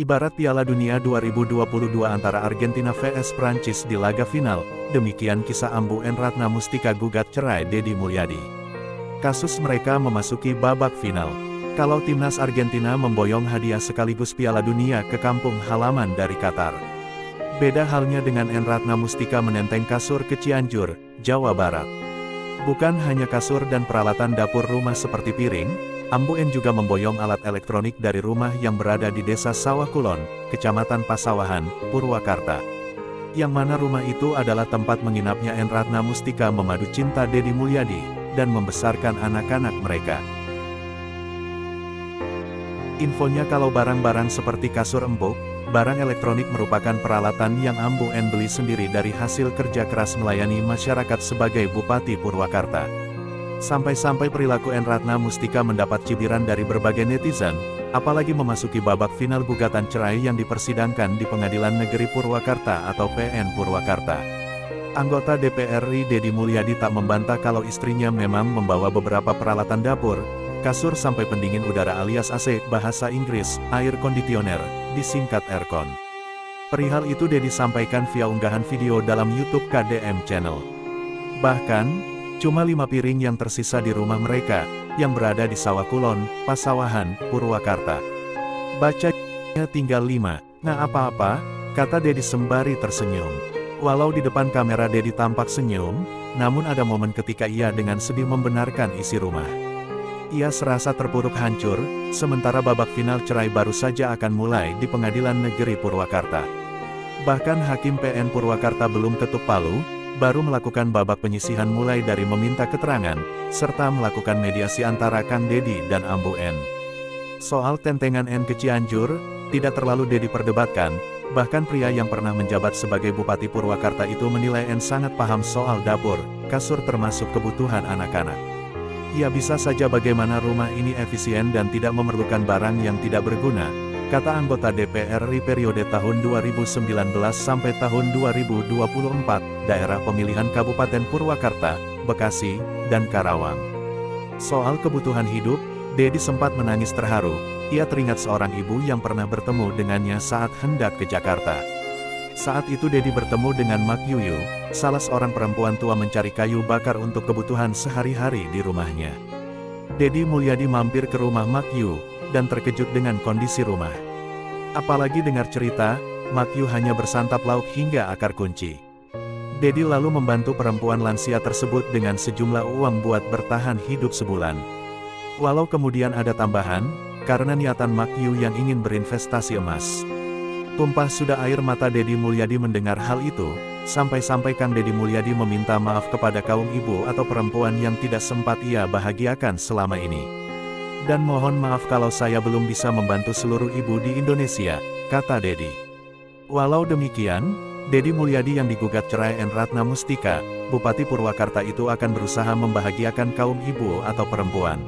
Ibarat Piala Dunia 2022 antara Argentina vs Prancis di laga final, demikian kisah Ambu N Ratna Mustika gugat cerai Deddy Mulyadi. Kasus mereka memasuki babak final. Kalau timnas Argentina memboyong hadiah sekaligus Piala Dunia ke kampung halaman dari Qatar. Beda halnya dengan N Ratna Mustika menenteng kasur ke Cianjur, Jawa Barat. Bukan hanya kasur dan peralatan dapur rumah seperti piring, Ambu N juga memboyong alat elektronik dari rumah yang berada di Desa Sawah Kulon, Kecamatan Pasawahan, Purwakarta. Yang mana rumah itu adalah tempat menginapnya N Ratna Mustika memadu cinta Deddy Mulyadi, dan membesarkan anak-anak mereka. Infonya kalau barang-barang seperti kasur empuk, barang elektronik merupakan peralatan yang Ambu N beli sendiri dari hasil kerja keras melayani masyarakat sebagai Bupati Purwakarta. Sampai-sampai perilaku N Ratna Mustika mendapat cibiran dari berbagai netizen, apalagi memasuki babak final gugatan cerai yang dipersidangkan di Pengadilan Negeri Purwakarta atau PN Purwakarta. Anggota DPR RI Deddy Mulyadi tak membantah kalau istrinya memang membawa beberapa peralatan dapur, kasur sampai pendingin udara alias AC, bahasa Inggris, air kondisioner, disingkat aircon. Perihal itu Deddy sampaikan via unggahan video dalam YouTube KDM Channel. Bahkan, cuma 5 piring yang tersisa di rumah mereka, yang berada di Sawah Kulon, Pasawahan, Purwakarta. Bacanya tinggal 5, nah apa-apa, kata Deddy sembari tersenyum. Walau di depan kamera Deddy tampak senyum, namun ada momen ketika ia dengan sedih membenarkan isi rumah. Ia serasa terpuruk hancur, sementara babak final cerai baru saja akan mulai di Pengadilan Negeri Purwakarta. Bahkan Hakim PN Purwakarta belum ketuk palu, baru melakukan babak penyisihan mulai dari meminta keterangan, serta melakukan mediasi antara Kang Deddy dan Ambu N. Soal tentengan N ke Cianjur, tidak terlalu Deddy perdebatkan, bahkan pria yang pernah menjabat sebagai Bupati Purwakarta itu menilai N sangat paham soal dapur, kasur termasuk kebutuhan anak-anak. Ya bisa saja bagaimana rumah ini efisien dan tidak memerlukan barang yang tidak berguna, kata anggota DPR RI periode tahun 2019 sampai tahun 2024, daerah pemilihan Kabupaten Purwakarta, Bekasi, dan Karawang. Soal kebutuhan hidup, Deddy sempat menangis terharu. Ia teringat seorang ibu yang pernah bertemu dengannya saat hendak ke Jakarta. Saat itu Deddy bertemu dengan Mak Yuyu, salah seorang perempuan tua mencari kayu bakar untuk kebutuhan sehari-hari di rumahnya. Deddy Mulyadi mampir ke rumah Mak Yu, dan terkejut dengan kondisi rumah. Apalagi dengar cerita, Mak Yu hanya bersantap lauk hingga akar kunci. Deddy lalu membantu perempuan lansia tersebut dengan sejumlah uang buat bertahan hidup sebulan. Walau kemudian ada tambahan, karena niatan Mak Yu yang ingin berinvestasi emas. Tumpah sudah air mata Deddy Mulyadi mendengar hal itu, sampai-sampai Kang Deddy Mulyadi meminta maaf kepada kaum ibu atau perempuan yang tidak sempat ia bahagiakan selama ini. Dan mohon maaf kalau saya belum bisa membantu seluruh ibu di Indonesia, kata Deddy. Walau demikian, Deddy Mulyadi yang digugat cerai N Ratna Mustika, Bupati Purwakarta itu akan berusaha membahagiakan kaum ibu atau perempuan.